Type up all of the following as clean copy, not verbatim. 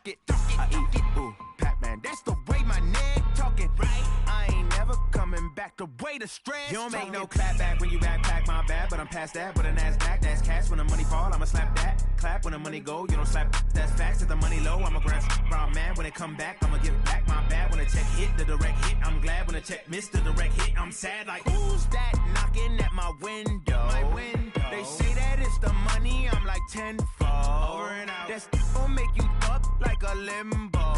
it. I eat, ooh, Pac-Man. That's the way my neck talking. Right. I ain't never coming back. The way the stress. You don't make no clap back when you backpack, my bad. But I'm past that with a NASDAQ. That's cash when the money fall. I'ma slap that. Clap when the money go. You don't slap. That's facts. If the money low, I'ma grab brown man. When it come back, I'ma give back my bad. When the check hit, the direct hit. I'm glad when the check missed the direct hit. I'm sad like, who's that knocking at my window? My window. They say that it's the money. I'm like tenfold. Over and out. That's gon' make you up like a limbo.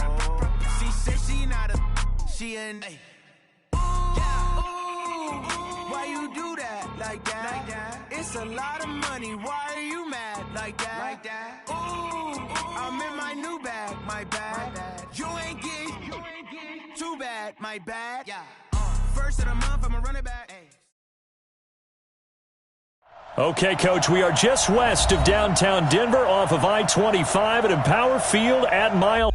She said she not a, she an. Ay. Why you do that like that? Like that? It's a lot of money. Why are you mad like that? Like that? Ooh, I'm in my new bag, my bad. You ain't getting too bad, my bad. Yeah. First of the month, I'ma run it back. Ay. Okay, Coach, we are just west of downtown Denver off of I-25 at Empower Field at Mile.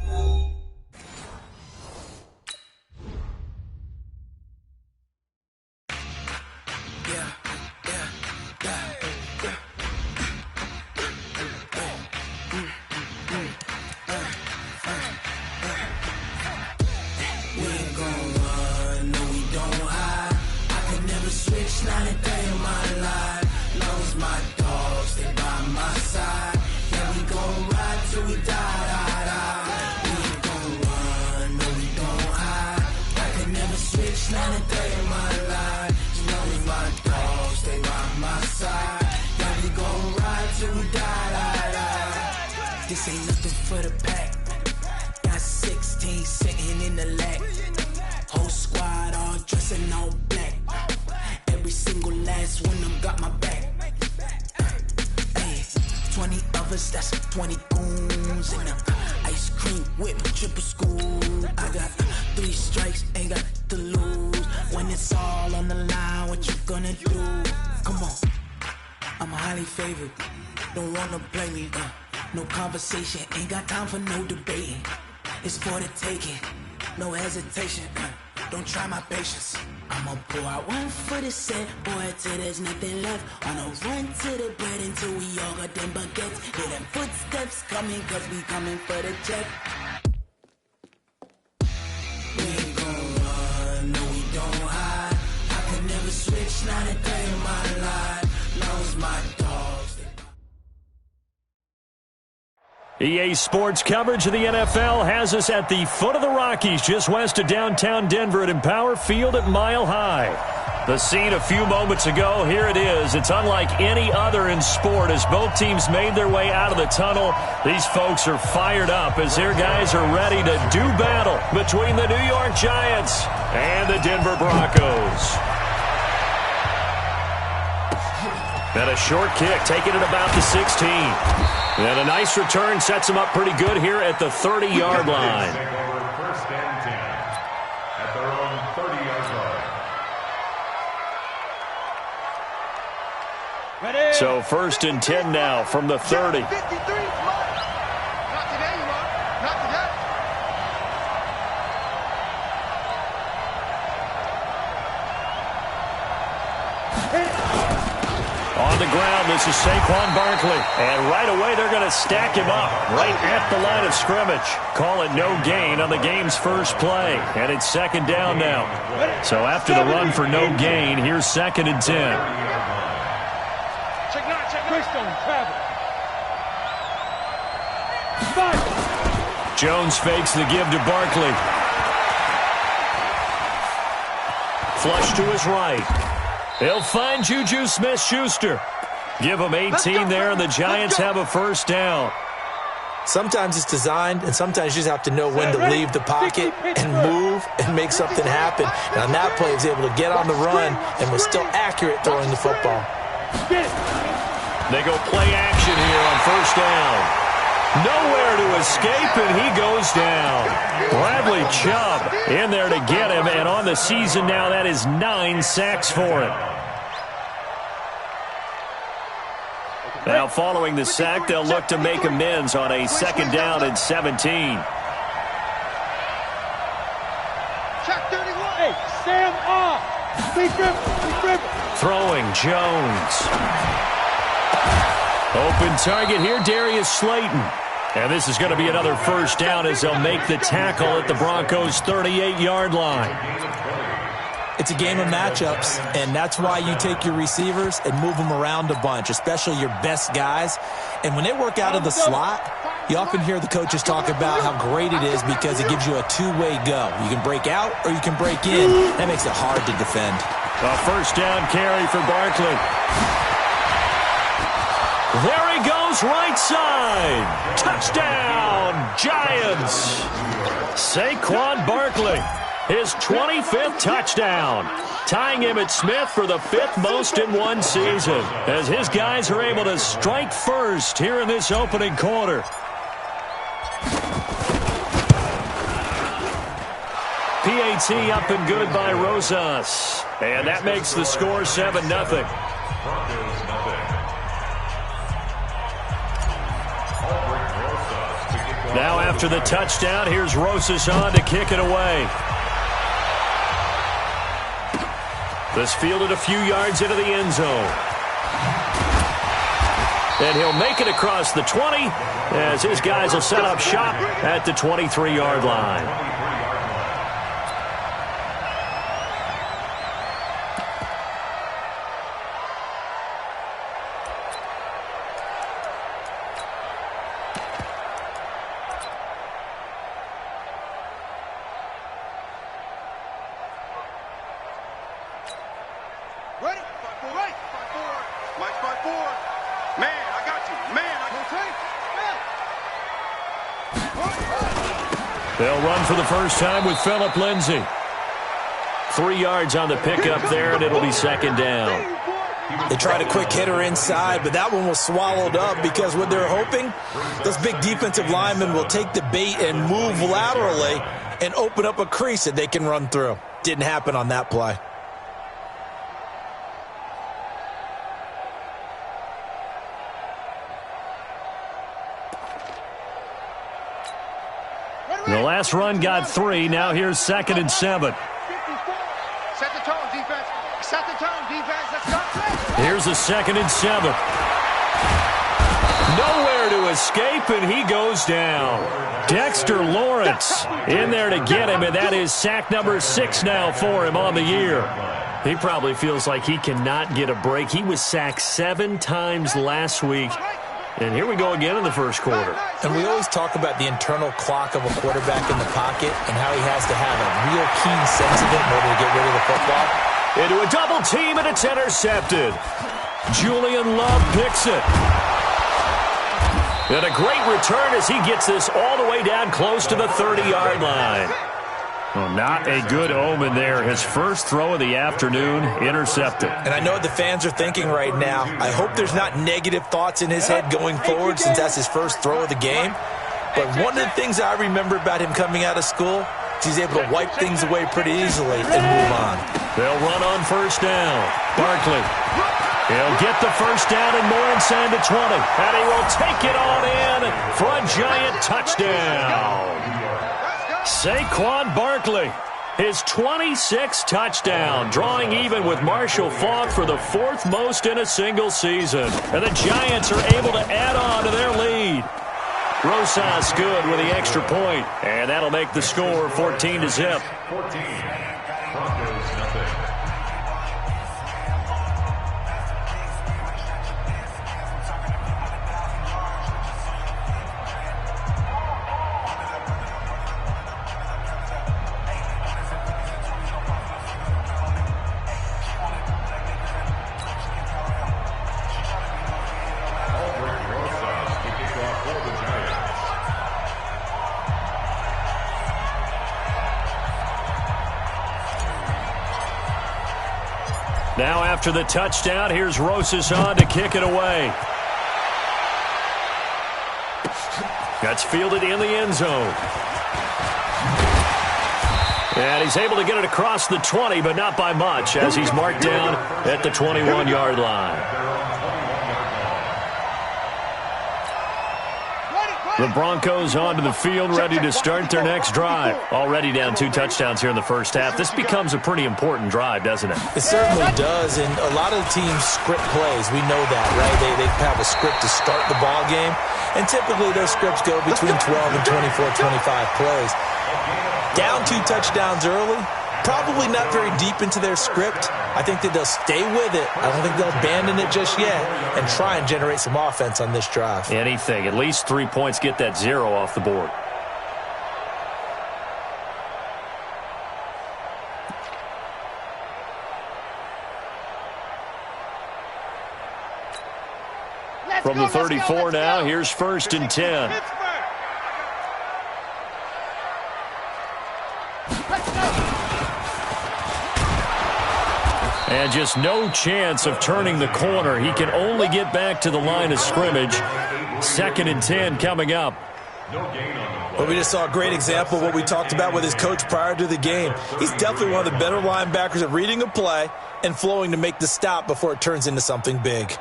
This ain't nothing for the pack. Got 16 sitting in the lag. Whole squad all dressing all black. Every single last one of them got my back. Hey, 20 of us, that's 20 goons in the ice cream whip, triple school. I got 3 strikes, ain't got to lose. When it's all on the line, what you gonna do? Come on, I'm highly favored. Don't wanna play me, no conversation, ain't got time for no debating. It's for the taking, no hesitation. Don't try my patience. I'ma pour out one for the set, boy, till there's nothing left. On a run to the bread until we all got them baguettes. Hear them footsteps coming, cause we coming for the check. We ain't gon' run, no we don't hide. I could never switch, not a day in my life. Long as my dogs. EA Sports coverage of the NFL has us at the foot of the Rockies, just west of downtown Denver at Empower Field at Mile High. The scene a few moments ago, here it is. It's unlike any other in sport as both teams made their way out of the tunnel. These folks are fired up as their guys are ready to do battle between the New York Giants and the Denver Broncos. And a short kick, taking it about the 16. And a nice return sets them up pretty good here at the 30-yard line. First and 10 at their own 30-yard line. Ready? So first and 10 now from the 30. 53, not today, you are. Not today. On the ground, this is Saquon Barkley. And right away, they're going to stack him up right at the line of scrimmage. Call it no gain on the game's first play. And it's second down now. So after the run for no gain, here's second and 10. Check 9, check Crystal, travel. Jones fakes the give to Barkley. Flush to his right. He'll find Juju Smith-Schuster. Give him 18 there, and the Giants have a first down. Sometimes it's designed, and sometimes you just have to know when to leave the pocket and move and make something happen. And on that play, he was able to get on the run and was still accurate throwing the football. They go play action here on first down. Nowhere to escape, and he goes down. Bradley Chubb in there to get him, and on the season now, that is 9 sacks for him. Now, following the sack, they'll look to make amends on a second down and 17. Check 31. Hey, Sam off. Big rip. Throwing Jones. Open target here, Darius Slayton. And this is going to be another first down as they'll make the tackle at the Broncos' 38-yard line. It's a game of matchups, and that's why you take your receivers and move them around a bunch, especially your best guys. And when they work out of the slot, you often hear the coaches talk about how great it is because it gives you a two-way go. You can break out or you can break in. That makes it hard to defend. A first down carry for Barkley. There he goes, right side. Touchdown, Giants. Saquon Barkley, his 25th touchdown, tying Emmitt Smith for the 5th most in one season, as his guys are able to strike first here in this opening quarter. PAT up and good by Rosas, and that makes the score 7-0. Now after the touchdown, here's Rosas on to kick it away. This fielded a few yards into the end zone. And he'll make it across the 20 as his guys will set up shop at the 23-yard line. They'll run for the first time with Phillip Lindsay. 3 yards on the pickup there, and it'll be second down. They tried a quick hitter inside, but that one was swallowed up because what they're hoping, those big defensive linemen will take the bait and move laterally and open up a crease that they can run through. Didn't happen on that play. The last run got 3. Now here's 2nd and 7. Set the tone, defense. Set the tone, defense. Let's go. Here's a 2nd and 7. Nowhere to escape, and he goes down. Dexter Lawrence in there to get him, and that is sack number 6 now for him on the year. He probably feels like he cannot get a break. He was sacked 7 times last week. And here we go again in the first quarter. And we always talk about the internal clock of a quarterback in the pocket and how he has to have a real keen sense of it in order to get rid of the football. Into a double team, and it's intercepted. Julian Love picks it. And a great return as he gets this all the way down close to the 30-yard line. Well, not a good omen there. His first throw of the afternoon, intercepted. And I know what the fans are thinking right now. I hope there's not negative thoughts in his head going forward since that's his first throw of the game. But one of the things I remember about him coming out of school is he's able to wipe things away pretty easily and move on. They'll run on first down. Barkley. He'll get the first down and more inside the 20. And he will take it on in for a Giant touchdown. Saquon Barkley, his 26th touchdown, drawing even with Marshall Faulk for the 4th most in a single season. And the Giants are able to add on to their lead. Rosas good with the extra point, and that'll make the score 14-0. Now after the touchdown, here's Rosas on to kick it away. That's fielded in the end zone. And he's able to get it across the 20, but not by much, as he's marked down at the 21-yard line. Ready, The Broncos onto the field, ready to start their next drive. Already down 2 touchdowns here in the first half. This becomes a pretty important drive, doesn't it? It certainly does, and a lot of the teams script plays. We know that, right? They have a script to start the ball game, and typically those scripts go between 12 and 24, 25 plays. Down 2 touchdowns early, probably not very deep into their script. I think that they'll stay with it. I don't think they'll abandon it just yet and try and generate some offense on this drive. Anything. At least 3 points, get that 0 off the board. From the 34 now, here's 1st and 10. And just no chance of turning the corner. He can only get back to the line of scrimmage. 2nd and 10 coming up. Well, we just saw a great example of what we talked about with his coach prior to the game. He's definitely one of the better linebackers at reading a play and flowing to make the stop before it turns into something big.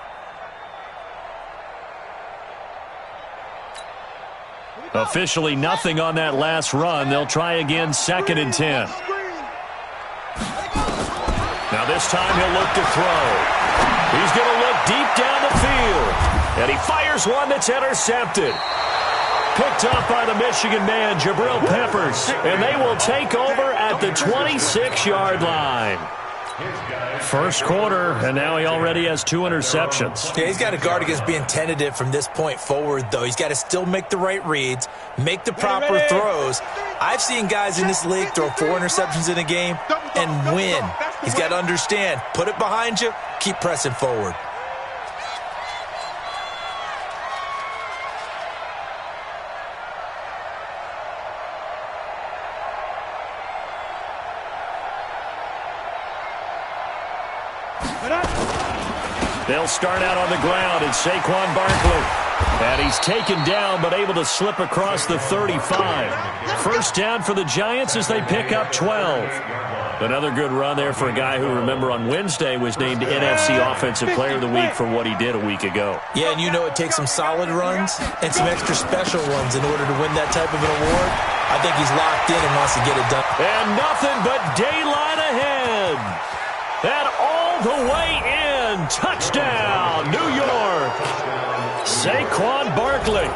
Officially nothing on that last run. They'll try again, 2nd and 10. Now this time he'll look to throw. He's going to look deep down the field. And he fires one that's intercepted. Picked up by the Michigan man, Jabril Peppers. And they will take over at the 26-yard line. First quarter, and now he already has 2 interceptions. Yeah, he's got to guard against being tentative from this point forward, though. He's got to still make the right reads, make the proper throws. I've seen guys in this league throw 4 interceptions in a game and win. He's got to understand, put it behind you, keep pressing forward. They'll start out on the ground, and Saquon Barkley. And he's taken down, but able to slip across the 35. First down for the Giants as they pick up 12. Another good run there for a guy who, remember, on Wednesday was named NFC Offensive Player of the Week for what he did a week ago. Yeah, and you know it takes some solid runs and some extra special ones in order to win that type of an award. I think he's locked in and wants to get it done. And nothing but daylight ahead. And all the way in. Touchdown, New York. Saquon Barkley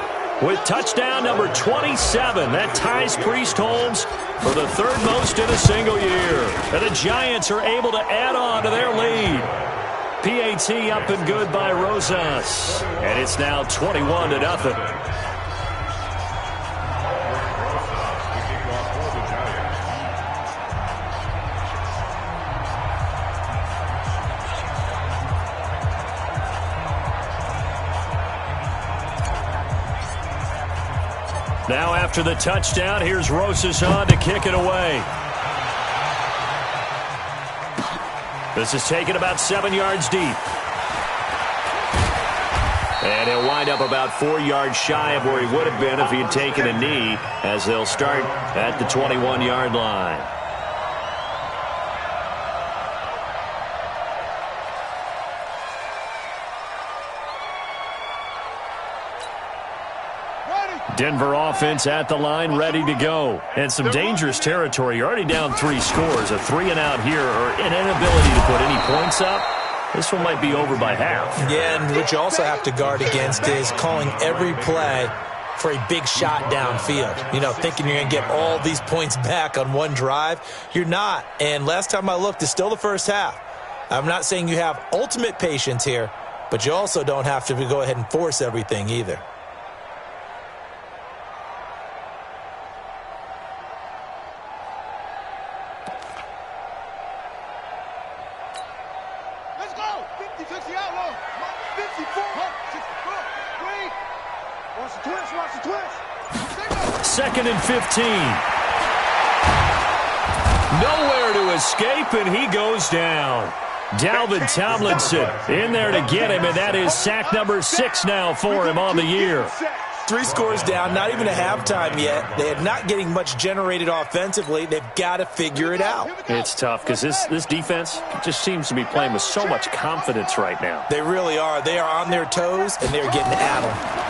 with touchdown number 27. That ties Priest Holmes for the 3rd most in a single year. And the Giants are able to add on to their lead. PAT up and good by Rosas. And it's now 21-0. Now after the touchdown, here's Rosas on to kick it away. This is taken about 7 yards deep. And he'll wind up about 4 yards shy of where he would have been if he had taken a knee, as they'll start at the 21-yard line. Denver offense at the line, ready to go. And some dangerous territory. You're already down 3 scores. A 3-and-out here, or an inability to put any points up. This one might be over by half. Yeah, and what you also have to guard against is calling every play for a big shot downfield. You know, thinking you're going to get all these points back on one drive. You're not. And last time I looked, it's still the first half. I'm not saying you have ultimate patience here, but you also don't have to go ahead and force everything either. Second and 15. Nowhere to escape, and he goes down. Dalvin Tomlinson in there to get him, and that is sack number 6 now for him on the year. 3 scores down, not even a halftime yet. They are not getting much generated offensively. They've got to figure it out. It's tough because this defense just seems to be playing with so much confidence right now. They really are. They are on their toes, and they're getting at them.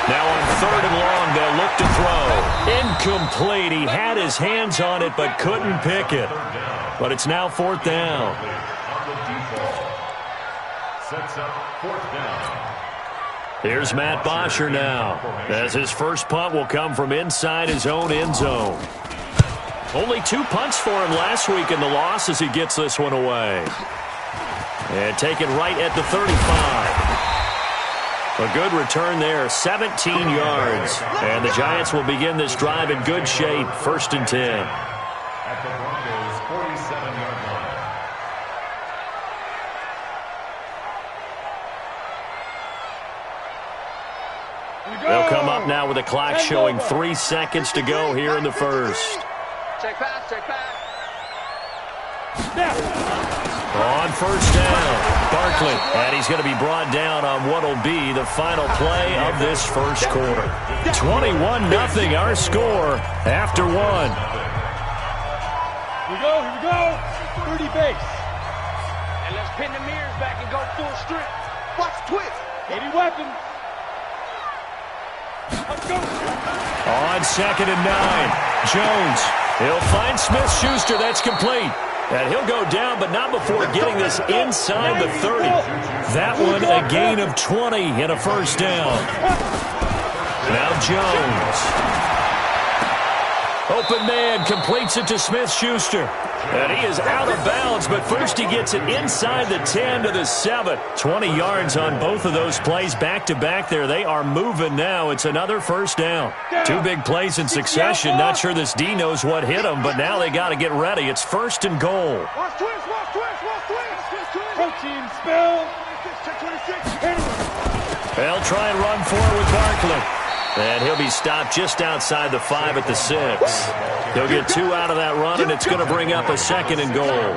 Now on 3rd and long, they'll look to throw. Incomplete. He had his hands on it but couldn't pick it. But it's now 4th down. Sets up 4th down. Here's Matt Bosher now, as his first punt will come from inside his own end zone. Only 2 punts for him last week in the loss as he gets this one away. And taken right at the 35. A good return there, 17 yards. And the Giants will begin this drive in good shape, 1st and 10. At the Broncos' 47-yard line. They'll come up now with the clock showing 3 seconds to go here in the first. Check pass, check pass. On 1st down, Barkley. And he's going to be brought down on what will be the final play of this first quarter. 21-0 our score after 1. Here we go. 30 base. And let's pin the mirrors back and go full strip. Watch twist. Heavy weapon. Let's go. On 2nd and 9, Jones. He'll find Smith-Schuster. That's complete. And he'll go down, but not before getting this inside the 30. That one a gain of 20 and a 1st down. Now Jones. Open man completes it to Smith-Schuster. And he is out of bounds, but first he gets it inside the 10 to the 7. 20 yards on both of those plays back-to-back there. They are moving now. It's another 1st down. 2 big plays in succession. Not sure this D knows what hit him, but now they got to get ready. It's 1st and goal. Watch twist, watch twist, watch twist. Protein spell. Check 26. They'll try and run forward with Barkley. And he'll be stopped just outside the 5 at the 6. He'll get 2 out of that run, and it's going to bring up a 2nd and goal.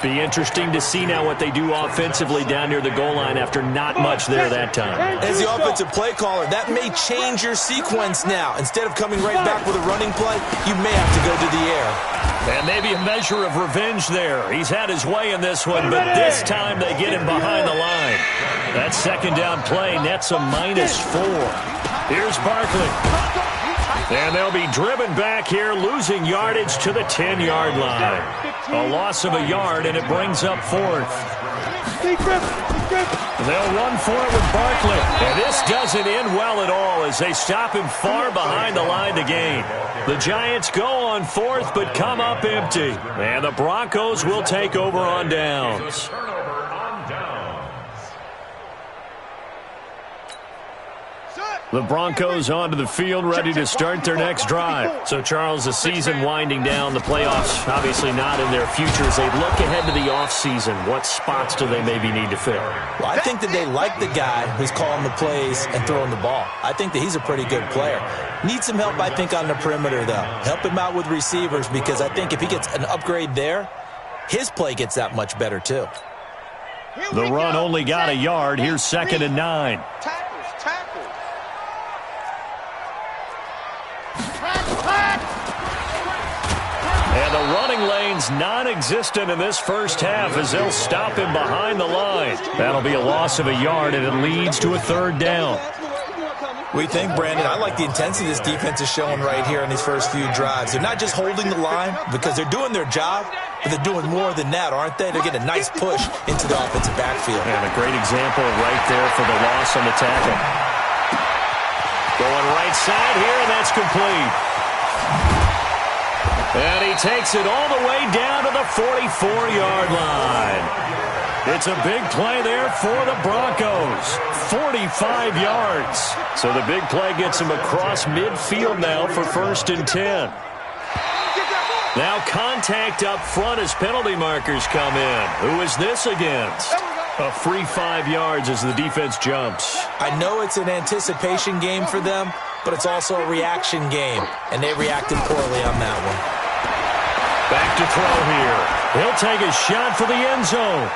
Be interesting to see now what they do offensively down near the goal line after not much there that time. As the offensive play caller, that may change your sequence now. Instead of coming right back with a running play, you may have to go to the air. And maybe a measure of revenge there. He's had his way in this one, but this time they get him behind the line. That 2nd down play nets a -4. Here's Barkley. And they'll be driven back here, losing yardage to the 10-yard line. A loss of a yard, and it brings up 4th. They'll run for it with Barkley. And this doesn't end well at all as they stop him far behind the line to gain. The Giants go on 4th, but come up empty. And the Broncos will take over on downs. The Broncos onto the field, ready to start their next drive. So, Charles, the season winding down, the playoffs obviously not in their future. As they look ahead to the offseason, what spots do they maybe need to fill? Well, I think that they like the guy who's calling the plays and throwing the ball. I think that he's a pretty good player. Needs some help, I think, on the perimeter, though. Help him out with receivers, because I think if he gets an upgrade there, his play gets that much better, too. The run only got a yard. Here's 2nd and 9. And the running lane's non-existent in this first half as they'll stop him behind the line. That'll be a loss of a yard, and it leads to a 3rd down. We think, Brandon, I like the intensity this defense is showing right here in these first few drives. They're not just holding the line because they're doing their job, but they're doing more than that, aren't they? They're getting a nice push into the offensive backfield. And a great example right there for the loss on the tackle. Going right side here, and that's complete. And he takes it all the way down to the 44-yard line. It's a big play there for the Broncos. 45 yards. So the big play gets him across midfield now for 1st and 10. Now contact up front as penalty markers come in. Who is this against? A free 5 yards as the defense jumps. I know it's an anticipation game for them, but it's also a reaction game, and they reacted poorly on that one. Back to throw here. He'll take a shot for the end zone.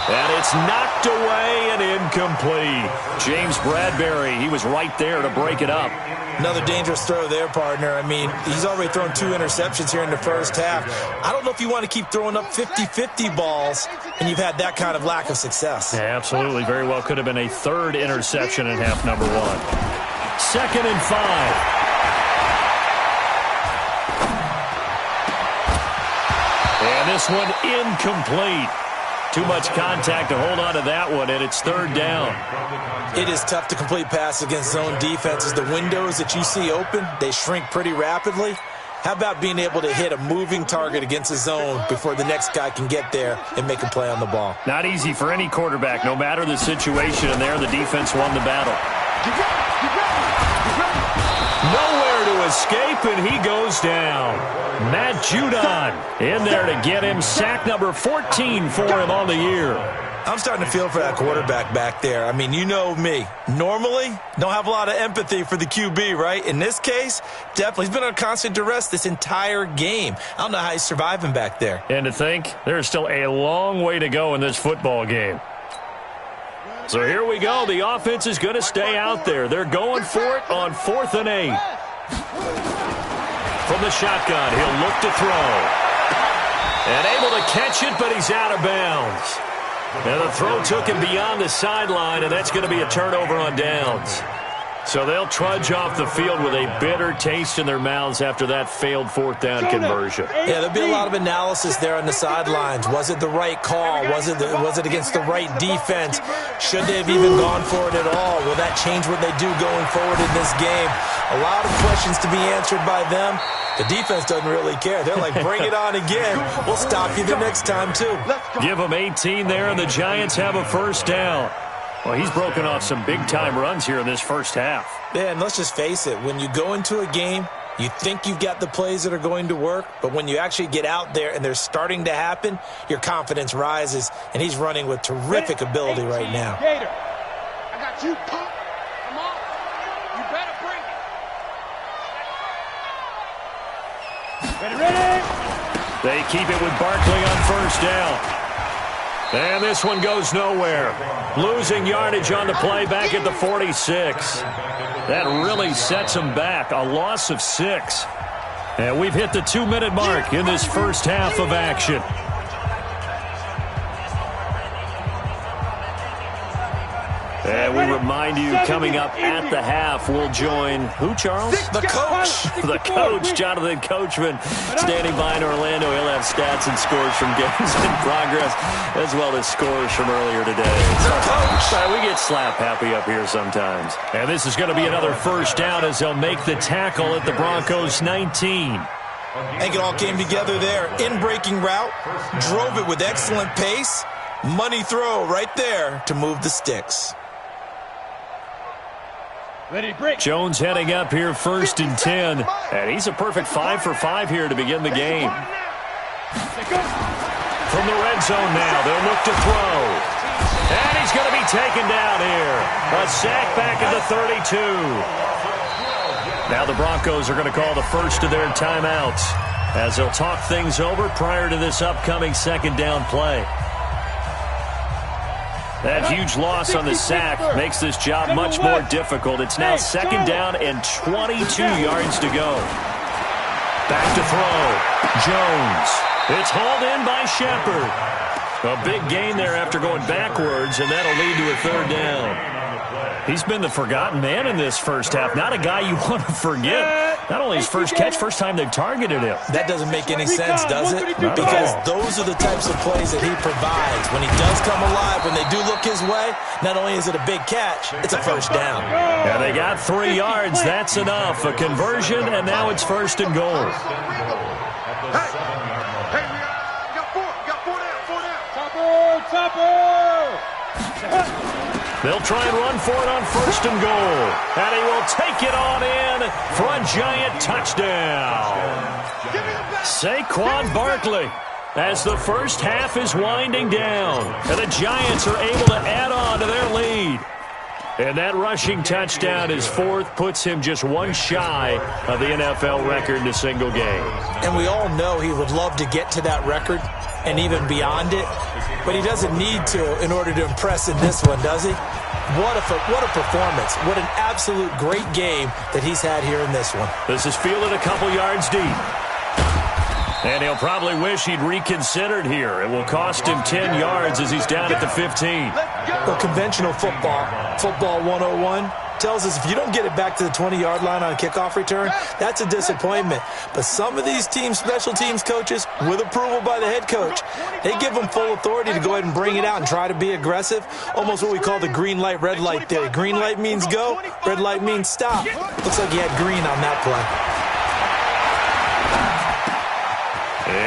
And it's knocked away and incomplete. James Bradbury, he was right there to break it up. Another dangerous throw there, partner. I mean, he's already thrown 2 interceptions here in the first half. I don't know if you want to keep throwing up 50-50 balls, and you've had that kind of lack of success. Yeah, absolutely. Very well could have been a 3rd interception in half number 1. 2nd and 5. And this one incomplete. Too much contact to hold on to that one, and it's 3rd down. It is tough to complete pass against zone defenses. The windows that you see open, they shrink pretty rapidly. How about being able to hit a moving target against a zone before the next guy can get there and make a play on the ball? Not easy for any quarterback, no matter the situation, and there the defense won the battle. Nowhere to escape, and he goes down. Matt Judon in there to get him sack number 14 for him on the year. I'm starting to feel for that quarterback back there. I mean, you know me. Normally, don't have a lot of empathy for the QB, right? In this case, definitely. He's been on constant duress this entire game. I don't know how he's surviving back there. And to think, there's still a long way to go in this football game. So here we go. The offense is going to stay out there. They're going for it on 4th and 8. From the shotgun, he'll look to throw. And able to catch it, but he's out of bounds. And the throw took him beyond the sideline, and that's going to be a turnover on downs. So they'll trudge off the field with a bitter taste in their mouths after that failed 4th down conversion. Yeah, there'll be a lot of analysis there on the sidelines. Was it the right call? Was it against the right defense? Should they have even gone for it at all? Will that change what they do going forward in this game? A lot of questions to be answered by them. The defense doesn't really care. They're like, bring it on again. We'll stop you the next time, too. Give them 18 there, and the Giants have a 1st down. Well, he's broken off some big-time runs here in this first half. Yeah, and let's just face it. When you go into a game, you think you've got the plays that are going to work, but when you actually get out there and they're starting to happen, your confidence rises, and he's running with terrific ability right now. Gator, I got you, punk. Come on. You better bring it. Ready? They keep it with Barkley on 1st down. And this one goes nowhere. Losing yardage on the play back at the 46. That really sets them back. A loss of 6. And we've hit the 2-minute mark in this first half of action. And we remind you, coming up at the half, we'll join who, Charles? The coach. The coach, Jonathan Coachman, standing by in Orlando. He'll have stats and scores from games in progress, as well as scores from earlier today. The coach. We get slap happy up here sometimes. And this is going to be another 1st down as they'll make the tackle at the Broncos 19. I think it all came together there. In-breaking route, drove it with excellent pace. Money throw right there to move the sticks. Jones heading up here 1st and 10. And he's a perfect 5 for 5 here to begin the game. From the red zone now, they'll look to throw. And he's going to be taken down here. A sack back at the 32. Now the Broncos are going to call the first of their timeouts as they'll talk things over prior to this upcoming 2nd down play. That huge loss on the sack makes this job much more difficult. It's now 2nd down and 22 yards to go. Back to throw. Jones. It's hauled in by Shepard. A big gain there after going backwards, and that'll lead to a 3rd down. He's been the forgotten man in this first half. Not a guy you want to forget. Not only his first catch, first time they've targeted him. That doesn't make any sense, does it? Because those are the types of plays that he provides. When he does come alive, when they do look his way, not only is it a big catch, it's a 1st down. Yeah, they got 3 yards. That's enough. A conversion, and now it's 1st and goal. Hey, we got 4 down. Topper! They'll try and run for it on 1st and goal. And he will take it on in for a giant touchdown. Saquon Barkley as the first half is winding down. And the Giants are able to add on to their lead. And that rushing touchdown, his 4th, puts him just 1 shy of the NFL record in a single game. And we all know he would love to get to that record and even beyond it. But he doesn't need to in order to impress in this one, does he? What a performance. What an absolute great game that he's had here in this one. This is fielded a couple yards deep. And he'll probably wish he'd reconsidered here. It will cost him 10 yards as he's down at the 15. Well, conventional football 101, tells us if you don't get it back to the 20-yard line on a kickoff return, that's a disappointment. But some of these special teams coaches, with approval by the head coach, they give them full authority to go ahead and bring it out and try to be aggressive, almost what we call the green light, red light theory. Green light means go, red light means stop. Looks like he had green on that play.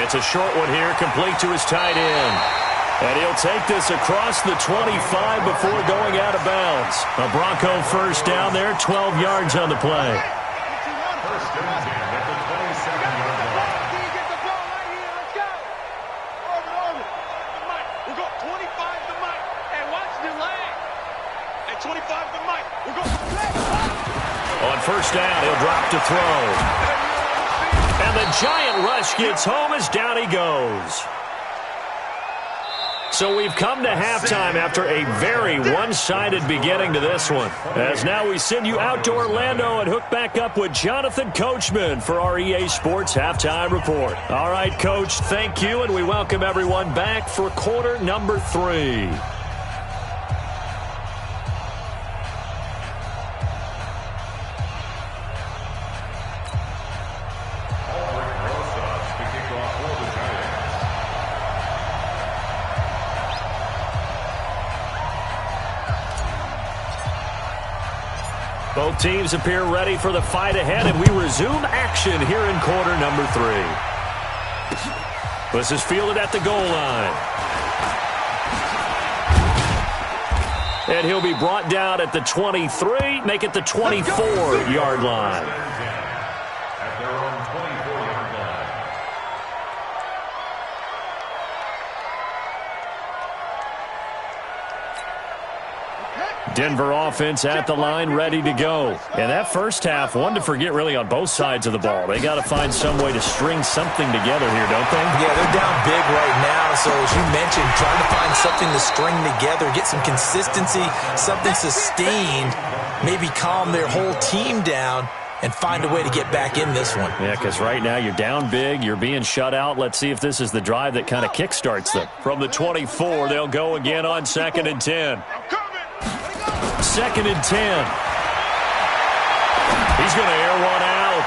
It's a short one here, complete to his tight end. And he'll take this across the 25 before going out of bounds. A Bronco first down there, 12 yards on the play. First and 10 at the 27-yard line. Get the ball right here. Let's go. Over. Mike, we'll go 25 to Mike. And watch the lag. And 25 to Mike. We'll go. On first down, he'll drop to throw. And the giant rush gets home as down he goes. So we've come to halftime after a very one-sided beginning to this one. As now we send you out to Orlando and hook back up with Jonathan Coachman for our EA Sports Halftime Report. All right, Coach, thank you, and we welcome everyone back for quarter number 3. Both teams appear ready for the fight ahead, and we resume action here in quarter number 3. This is fielded at the goal line. And he'll be brought down at the 23, make it the 24-yard line. At their own 24-yard line. Denver offense at the line, ready to go. And that first half, one to forget really on both sides of the ball. They got to find some way to string something together here, don't they? Yeah, they're down big right now. So as you mentioned, trying to find something to string together, get some consistency, something sustained, maybe calm their whole team down and find a way to get back in this one. Yeah, because right now you're down big, you're being shut out. Let's see if this is the drive that kind of kickstarts them. From the 24, they'll go again on 2nd and 10. 2nd and 10. He's going to air one out.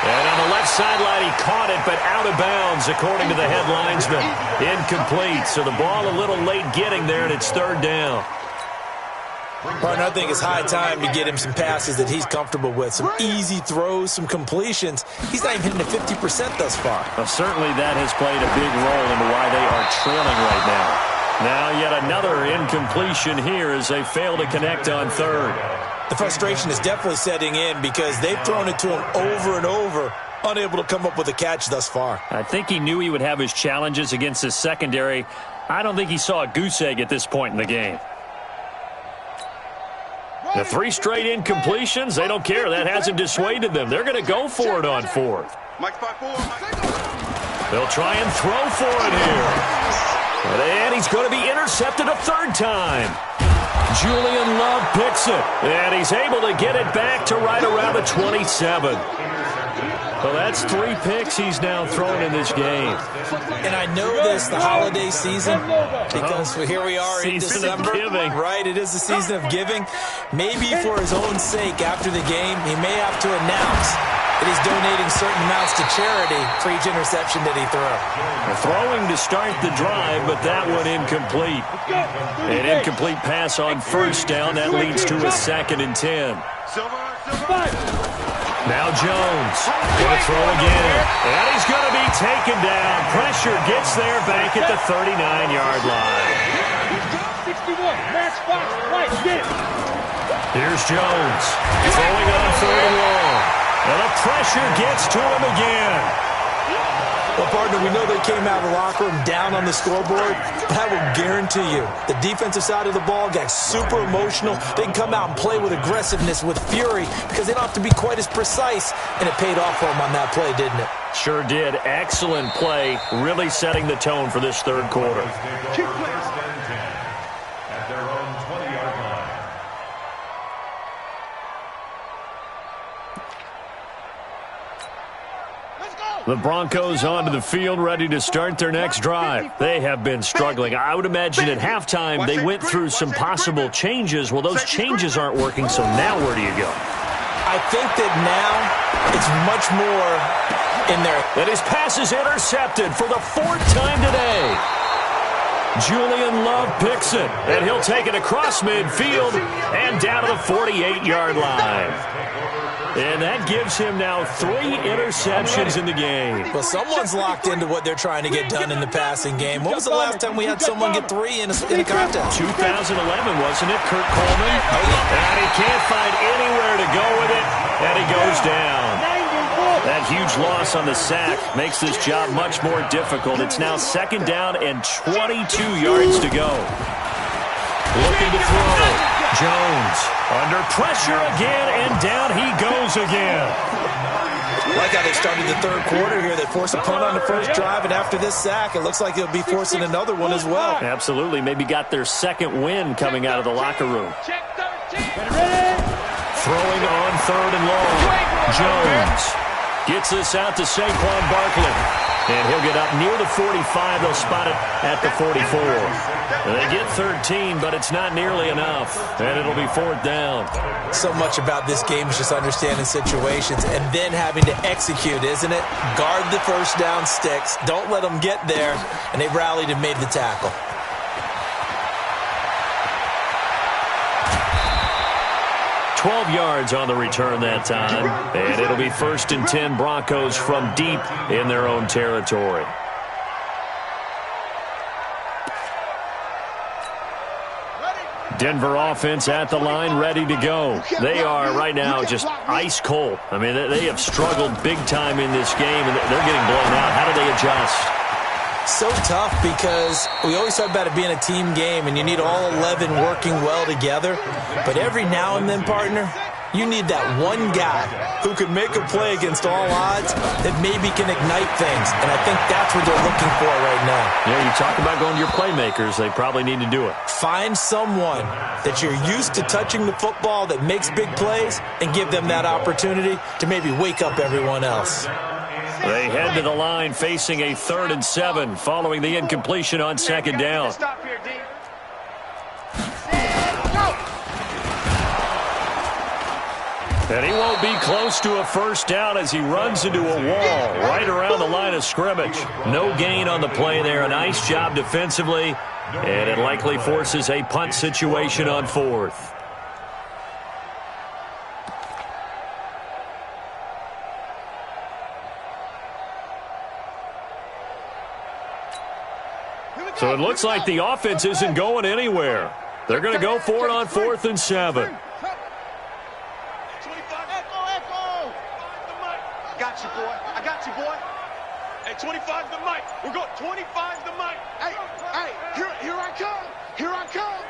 And on the left sideline, he caught it, but out of bounds, according to the head linesman. Incomplete. So the ball a little late getting there, and it's 3rd down. Partner, I think it's high time to get him some passes that he's comfortable with. Some easy throws, some completions. He's not even hitting the 50% thus far. Well, certainly that has played a big role into why they are trailing right now. Now yet another incompletion here as they fail to connect on 3rd. The frustration is definitely setting in because they've thrown it to him over and over, unable to come up with a catch thus far. I think he knew he would have his challenges against his secondary. I don't think he saw a goose egg at this point in the game. The 3 straight incompletions, they don't care. That hasn't dissuaded them. They're going to go for it on 4th. They'll try and throw for it here. And he's going to be intercepted a 3rd time. Julian Love picks it. And he's able to get it back to right around the 27. Well, that's 3 picks he's now thrown in this game. And I know this, the holiday season, because here we are in December. Giving. Right, it is the season of giving. Maybe for his own sake after the game, he may have to announce that he's donating certain amounts to charity for each interception that he threw. Throwing to start the drive, but that one incomplete. An incomplete pass on 1st down. That leads to a 2nd and 10. Now Jones going to throw again. And he's going to be taken down. Pressure gets there back at the 39-yard line. 61. Max Fox. Right. Get it. Here's Jones throwing on 3rd and long. And the pressure gets to him again. Well, partner, we know they came out of the locker room down on the scoreboard, but I will guarantee you the defensive side of the ball got super emotional. They can come out and play with aggressiveness, with fury, because they don't have to be quite as precise, and it paid off for them on that play, didn't it? Sure did. Excellent play, really setting the tone for this 3rd quarter. First and 10 at their own 20-yard line. Let's go. The Broncos onto the field, ready to start their next drive. They have been struggling. I would imagine at halftime they went through some possible changes. Well, those changes aren't working, so now where do you go? I think that now it's much more in there. And his pass is intercepted for the 4th time today. Julian Love picks it, and he'll take it across midfield and down to the 48-yard line. And that gives him now 3 interceptions in the game. Well, someone's locked into what they're trying to get done in the passing game. When was the last time we had someone get 3 in a contest? 2011, wasn't it, Kurt Coleman? And he can't find anywhere to go with it, and he goes down. That huge loss on the sack makes this job much more difficult. It's now 2nd down and 22 yards to go. Looking to throw. Jones under pressure again, and down he goes again. Like how they started the 3rd quarter here. They forced a punt on the first drive, and after this sack, it looks like they'll be forcing another one as well. Absolutely. Maybe got their 2nd win coming out of the locker room. Throwing on 3rd and long. Jones gets this out to Saquon Barkley. And he'll get up near the 45. They'll spot it at the 44. They get 13, but it's not nearly enough. And it'll be 4th down. So much about this game is just understanding situations and then having to execute, isn't it? Guard the first down sticks. Don't let them get there. And they rallied and made the tackle. $12 yards on the return that time, and it'll be 1st and 10 Broncos from deep in their own territory. Denver offense at the line, ready to go. They are right now just ice cold. I mean, they have struggled big time in this game, and they're getting blown out. How do they adjust? So tough because we always talk about it being a team game and you need all 11 working well together. But every now and then, partner, you need that one guy who can make a play against all odds that maybe can ignite things. And I think that's what they're looking for right now. Yeah, you talk about going to your playmakers. They probably need to do it. Find someone that you're used to touching the football that makes big plays and give them that opportunity to maybe wake up everyone else. They head to the line facing a 3rd and 7 following the incompletion on 2nd down. And he won't be close to a 1st down as he runs into a wall right around the line of scrimmage. No gain on the play there. A nice job defensively, and it likely forces a punt situation on 4th. So it looks like the offense isn't going anywhere. They're going to go for it on 4th and 7. I got you, boy. I got you, boy. Hey, 25 the mic. We're going 25 the mic. Hey, here I come. Here I come.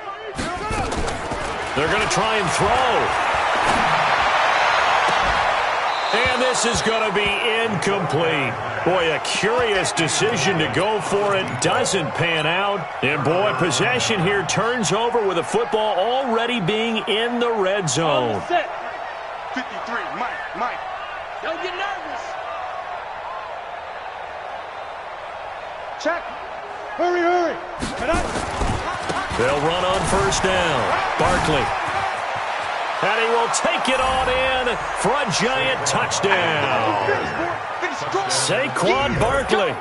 They're going to try and throw. And this is going to be incomplete. Boy, a curious decision to go for it. Doesn't pan out. And, boy, possession here turns over with the football already being in the red zone. 53, Mike. Don't get nervous. Check. Hurry. They'll run on 1st down. Barkley. And he will take it on in for a giant touchdown. Saquon Barkley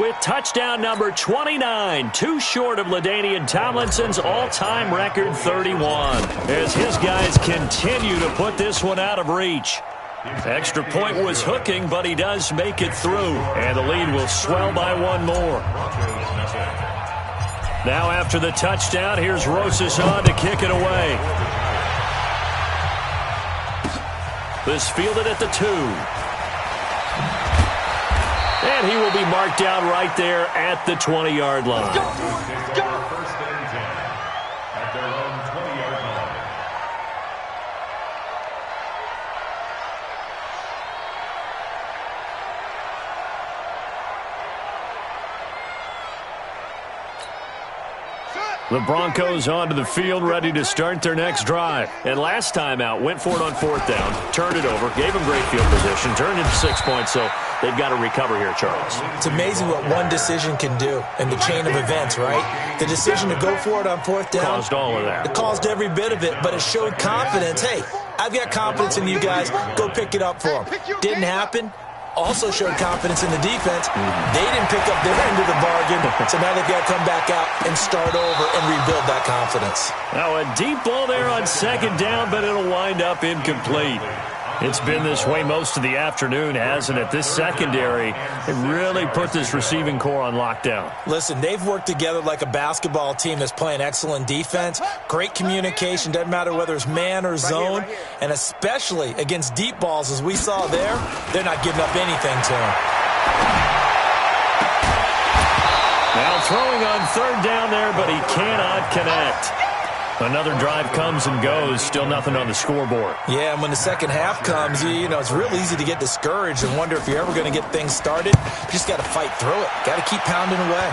with touchdown number 29, too short of LaDainian Tomlinson's all-time record 31, as his guys continue to put this one out of reach. Extra point was hooking, but he does make it through, and the lead will swell by 1 more. Now after the touchdown, here's Rosas on to kick it away. This fielded at the 2. And he will be marked down right there at the 20-yard line. Go. 1st and 10 at their own 20-yard line. The Broncos onto the field, ready to start their next drive. And last time out, went for it on 4th down, turned it over, gave them great field position, turned into 6 points, so they've got to recover here, Charles. It's amazing what one decision can do in the chain of events, right? The decision to go for it on 4th down. Caused all of that. It caused every bit of it, but it showed confidence. Hey, I've got confidence in you guys. Go pick it up for them. Didn't happen. Also showed confidence in the defense. They didn't pick up their end of the bargain, so now they've got to come back out and start over and rebuild that confidence. Now a deep ball there on 2nd down, but it'll wind up incomplete. It's been this way most of the afternoon, hasn't it? This secondary, they really put this receiving core on lockdown. Listen, they've worked together like a basketball team that's playing excellent defense. Great communication, doesn't matter whether it's man or zone. And especially against deep balls, as we saw there, they're not giving up anything to them. Now throwing on 3rd down there, but he cannot connect. Another drive comes and goes, still nothing on the scoreboard. Yeah, and when the second half comes, you know, it's real easy to get discouraged and wonder if you're ever going to get things started. You just got to fight through it. Got to keep pounding away.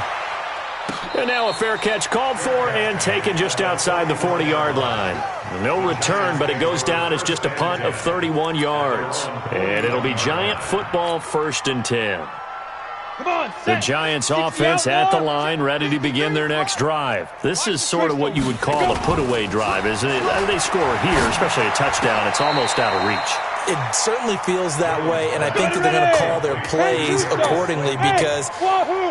And now a fair catch called for and taken just outside the 40-yard line. No return, but it goes down as just a punt of 31 yards. And it'll be Giant football, 1st and 10. The Giants offense at the line, ready to begin their next drive. This is sort of what you would call a put-away drive, isn't it? They score here, especially a touchdown. It's almost out of reach. It certainly feels that way, and I think that they're going to call their plays accordingly because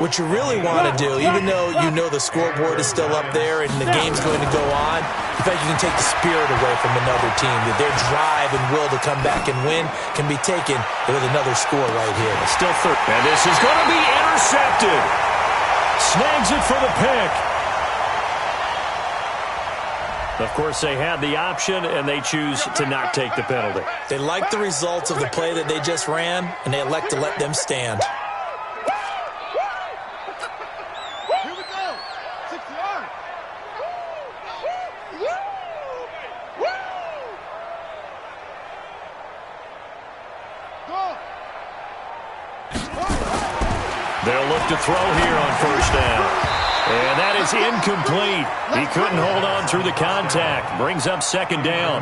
what you really want to do, even though you know the scoreboard is still up there and the game's going to go on, in fact, you can take the spirit away from another team, that their drive and will to come back and win can be taken with another score right here. Still third. And this is going to be intercepted. Snags it for the pick. Of course, they had the option, and they choose to not take the penalty. They like the results of the play that they just ran, and they elect to let them stand. Here we go. 6 yards. They'll look to throw here on 1st down. And that is incomplete. He couldn't hold on through the contact. Brings up 2nd down.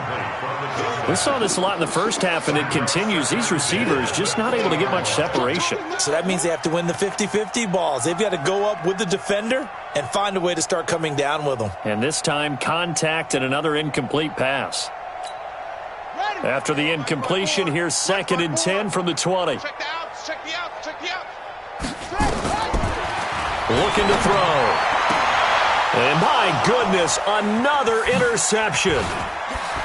We saw this a lot in the first half, and it continues. These receivers just not able to get much separation. So that means they have to win the 50-50 balls. They've got to go up with the defender and find a way to start coming down with them. And this time, contact and another incomplete pass. After the incompletion, here's 2nd and 10 from the 20. Check the outs, check the outs, check the outs. Looking to throw. And my goodness, another interception.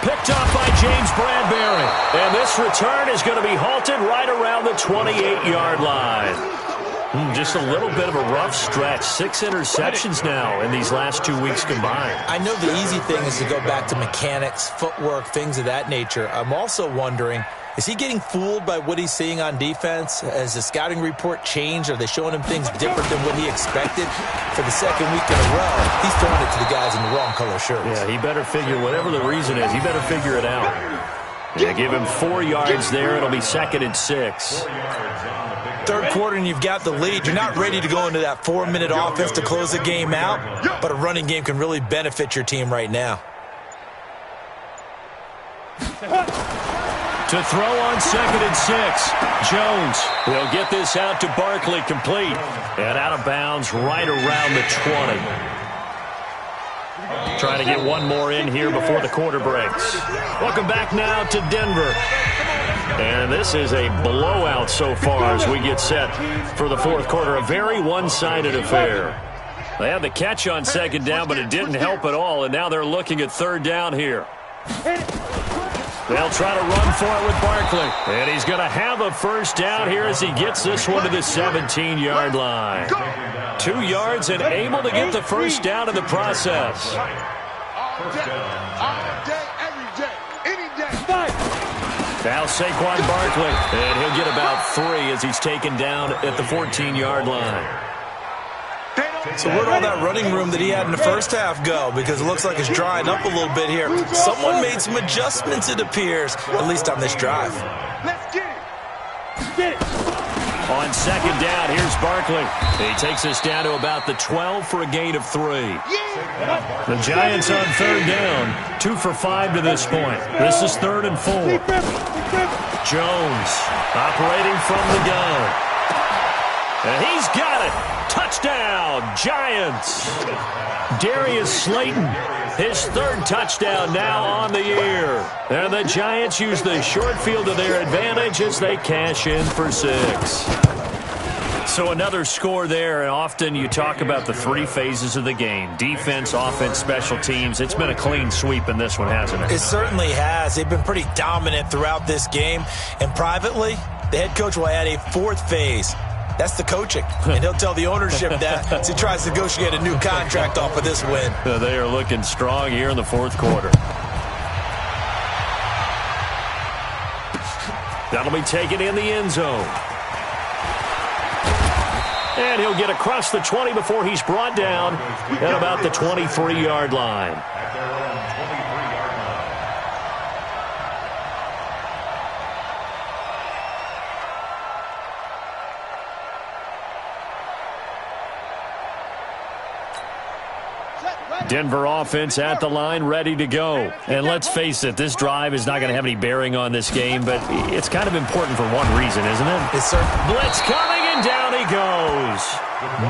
Picked up by James Bradbury. And this return is going to be halted right around the 28-yard line. Just a little bit of a rough stretch. 6 interceptions now in these last 2 weeks combined. I know the easy thing is to go back to mechanics, footwork, things of that nature. I'm also wondering, is he getting fooled by what he's seeing on defense? Has the scouting report changed? Are they showing him things different than what he expected? For the 2nd week in a row, he's throwing it to the guys in the wrong color shirts. Yeah, he better figure, whatever the reason is, he better figure it out. Yeah, give him 4 yards there. It'll be 2nd and 6. 3rd quarter and you've got the lead. You're not ready to go into that 4-minute offense to close the game out, but a running game can really benefit your team right now. To throw on 2nd and 6. Jones will get this out to Barkley, complete. And out of bounds right around the 20. Trying to get one more in here before the quarter breaks. Welcome back now to Denver. And this is a blowout so far as we get set for the 4th quarter. A very one-sided affair. They had the catch on 2nd down, but it didn't help at all. And now they're looking at 3rd down here. They'll try to run for it with Barkley. And he's going to have a 1st down here as he gets this one to the 17-yard line. 2 yards and able to get the 1st down in the process. All day, every day, any day. Now Saquon Barkley. And he'll get about 3 as he's taken down at the 14-yard line. So where'd all that running room that he had in the first half go? Because it looks like it's drying up a little bit here. Someone made some adjustments, it appears, at least on this drive. Let's get it. Get it. On second down, here's Barkley. He takes us down to about the 12 for a gain of 3. The Giants on third down, 2 for 5 to this point. This is 3rd and 4. Jones operating from the gun. And he's got it. Touchdown, Giants. Darius Slayton, his 3rd touchdown now on the year. And the Giants use the short field to their advantage as they cash in for 6. So another score there, and often you talk about the 3 phases of the game. Defense, offense, special teams. It's been a clean sweep in this one, hasn't it? It certainly has. They've been pretty dominant throughout this game. And privately, the head coach will add a 4th phase. That's the coaching. And he'll tell the ownership that as he tries to negotiate a new contract off of this win. They are looking strong here in the 4th quarter. That'll be taken in the end zone. And he'll get across the 20 before he's brought down at about the 23-yard line. Denver offense at the line, ready to go. And let's face it, this drive is not going to have any bearing on this game, but it's kind of important for one reason, isn't it? Yes, sir. Blitz coming, and down he goes.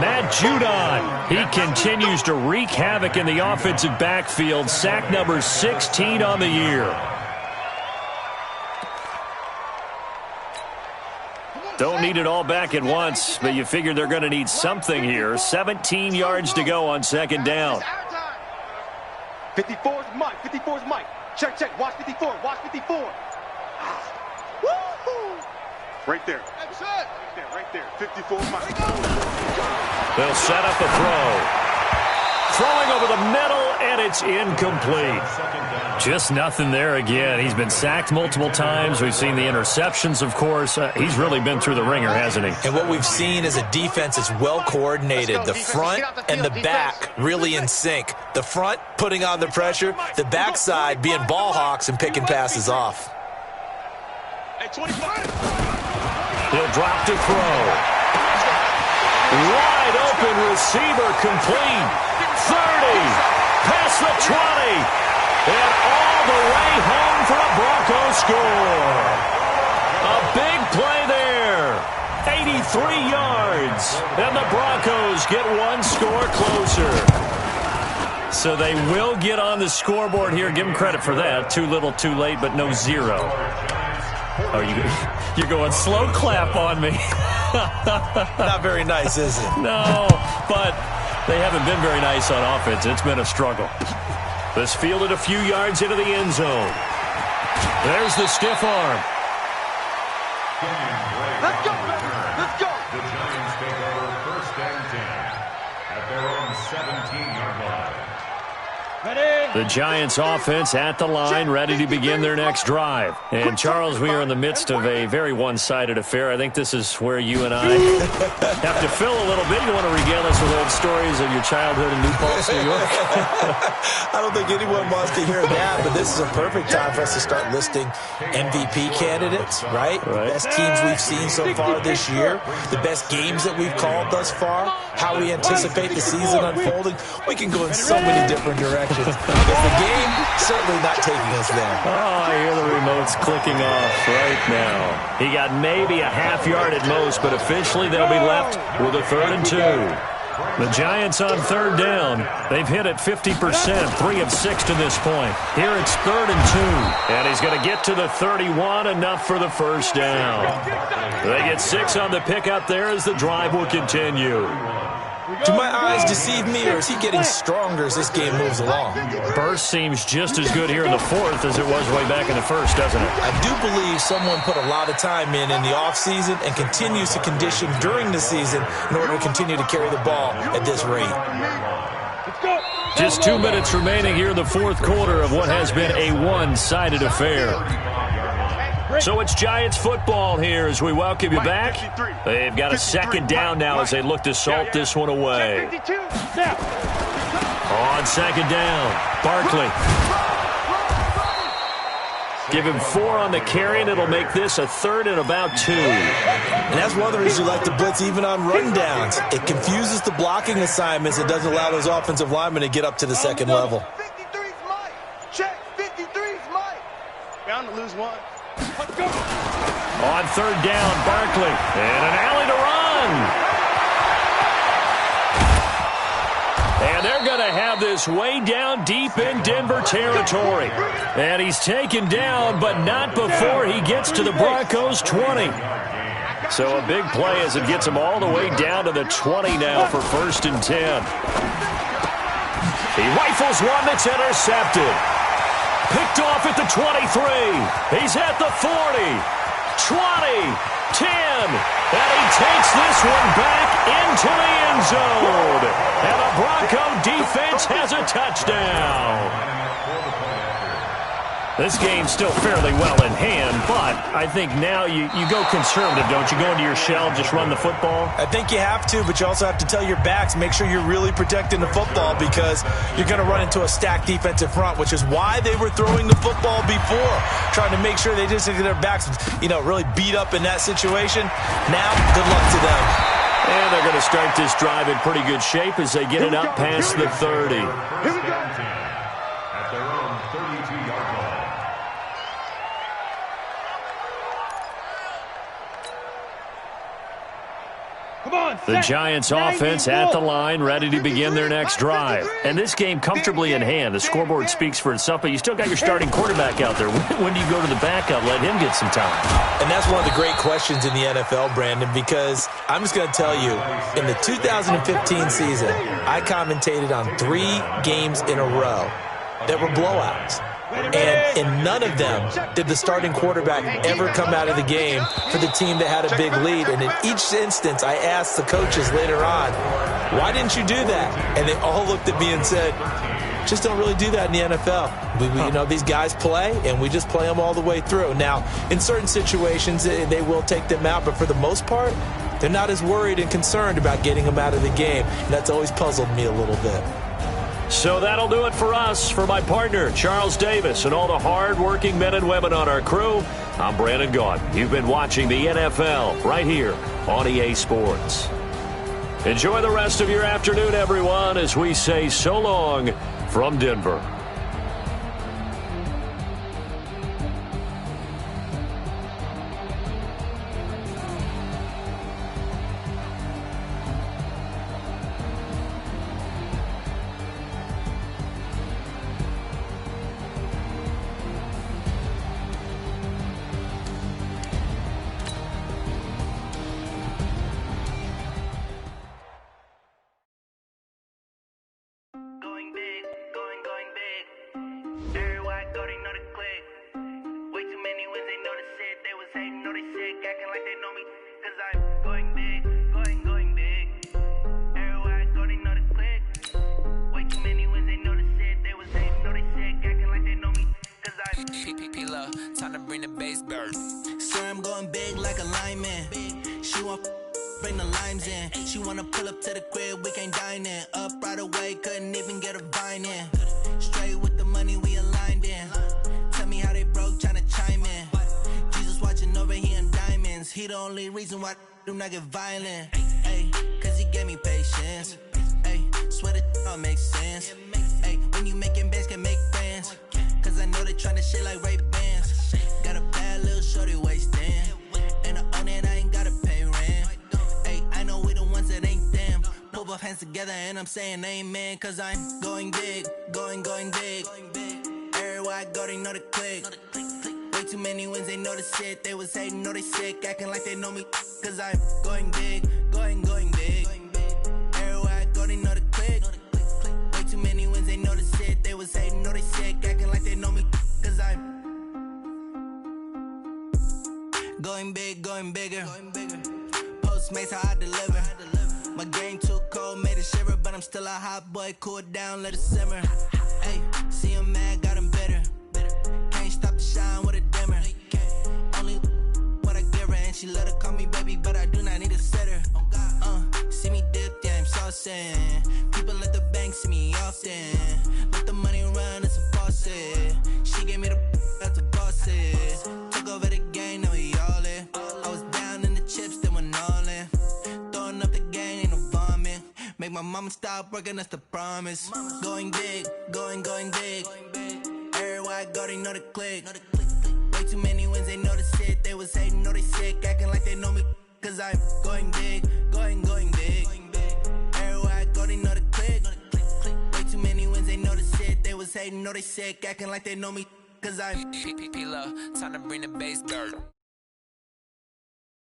Matt Judon, he continues to wreak havoc in the offensive backfield. Sack number 16 on the year. Don't need it all back at once, but you figure they're going to need something here. 17 yards to go on second down. 54 is Mike. 54 is Mike. Check, check. Watch 54. Watch 54. Woo-hoo. Right there. Right there. 54 is Mike. They'll set up a throw. Throwing over the middle, and it's incomplete. Just nothing there again. He's been sacked multiple times. We've seen the interceptions, of course. He's really been through the ringer, hasn't he? And what we've seen is a defense that's well coordinated. The front and the back really in sync. The front putting on the pressure, the backside being ball hawks and picking passes off. He'll drop to throw. Wide open receiver complete. 30, past the 20, and all the way home for a Broncos score. A big play there. 83 yards, and the Broncos get one score closer. So they will get on the scoreboard here. Give them credit for that. Too little, too late, but no 0. Oh, you're going slow clap on me. Not very nice, is it? No, but they haven't been very nice on offense. It's been a struggle. This fielded a few yards into the end zone. There's the stiff arm. Let's go, let's go. The Giants take over 1st and 10 at their own 17-yard line. The Giants offense at the line, ready to begin their next drive. And, Charles, we are in the midst of a very one-sided affair. I think this is where you and I have to fill a little bit. You want to regale us with old stories of your childhood in New Paltz, New York? I don't think anyone wants to hear that, but this is a perfect time for us to start listing MVP candidates, right? The best teams we've seen so far this year, the best games that we've called thus far, how we anticipate the season unfolding. We can go in so many different directions. Because the game certainly not taking us there. Oh, I hear the remote's clicking off right now. He got maybe a half yard at most, but officially they'll be left with a 3rd and 2. The Giants on third down. They've hit it 50%, 3 of 6 to this point. Here it's 3rd and 2. And he's going to get to the 31, enough for the first down. They get 6 on the pickup there as the drive will continue. Do my eyes deceive me, or is he getting stronger as this game moves along? Burst seems just as good here in the 4th as it was way back in the 1st, doesn't it? I do believe someone put a lot of time in the offseason and continues to condition during the season in order to continue to carry the ball at this rate. Just 2 minutes remaining here in the 4th quarter of what has been a one-sided affair. So it's Giants football here as we welcome you back. They've got a second down now as they look to salt this one away. On second down, Barkley. Give him 4 on the carry, and it'll make this a 3rd and about 2. And that's one of the reasons you like to blitz even on rundowns. It confuses the blocking assignments. It doesn't allow those offensive linemen to get up to the second level. 53's Mike. Check. 53's Mike. Bound to lose one. Let's go. On 3rd down, Barkley. And an alley to run. And they're going to have this way down deep in Denver territory. And he's taken down, but not before he gets to the Broncos' 20. So a big play as it gets him all the way down to the 20 now for 1st and 10. He rifles one that's intercepted. Picked off at the 23. He's at the 40. 20. 10, and he takes this one back into the end zone. And the Bronco defense has a touchdown. This game's still fairly well in hand, but I think now you go conservative, don't you? Go into your shell, just run the football? I think you have to, but you also have to tell your backs, make sure you're really protecting the football because you're going to run into a stacked defensive front, which is why they were throwing the football before, trying to make sure they just get their backs, really beat up in that situation. Now, good luck to them. And they're going to start this drive in pretty good shape as they get it up past the 30. Here we go. At their own 32-yard line. The Giants offense at the line, ready to begin their next drive. And this game comfortably in hand. The scoreboard speaks for itself, but you still got your starting quarterback out there. When do you go to the backup? Let him get some time. And that's one of the great questions in the NFL, Brandon, because I'm just going to tell you, in the 2015 season, I commentated on 3 games in a row that were blowouts. And in none of them did the starting quarterback ever come out of the game for the team that had a big lead. And in each instance, I asked the coaches later on, why didn't you do that? And they all looked at me and said, just don't really do that in the NFL. These guys play, and we just play them all the way through. Now, in certain situations, they will take them out, but for the most part, they're not as worried and concerned about getting them out of the game. And that's always puzzled me a little bit. So that'll do it for us. For my partner, Charles Davis, and all the hard-working men and women on our crew, I'm Brandon Gaudin. You've been watching the NFL right here on EA Sports. Enjoy the rest of your afternoon, everyone, as we say so long from Denver. Time to bring the bass burst. Sir, I'm going big like a lineman. She want bring the limes in. She wanna pull up to the crib, we can't dine in. Up right away, couldn't even get a vine in. Straight with the money we aligned in. Tell me how they broke, tryna chime in. Jesus watching over here in diamonds. He the only reason why I do not get violent. Ay, cause he gave me patience. Ay, swear that all makes sense. Ay, when you making bands can make friends. Cause I know they tryna shit like Ray-Bans. Got a bad little shorty wasting. And I own it, I ain't gotta pay rent. Ay, I know we the ones that ain't them. Put both hands together and I'm saying amen. Cause I'm going big, going big. Everywhere I go, they know the click. Way too many wins, they know the shit. They was hating, know they sick, acting like they know me. Cause I'm going big, going big. Everywhere I go, they know the click. Way too many wins, they know the shit. They was hating, know they sick, acting like they know me. Cause I'm going big, going bigger. Postmates how I deliver. My game too cold, made it shiver, but I'm still a hot boy. Cool down, let it simmer. Hey, see him mad, got him bitter. Can't stop the shine with a dimmer. Only what I give her, and she let her call me baby, but I do not need a sitter. See me dip, yeah, I'm saucing. People at the bank see me often. Let the money run, it's a faucet. She gave me the that's a boss it. won't stop working, that's the promise. Going big, going big. Everywhere I go, they know the click. Way too many wins, they know the shit. They was hating, know they sick, acting like they know me. Cause I'm going big, going big. Everywhere I go, they know the click. Way too many wins, they know the shit. They was hating, know they sick, acting like they know me. Cause I'm P-Lo, time to bring the bass dirt.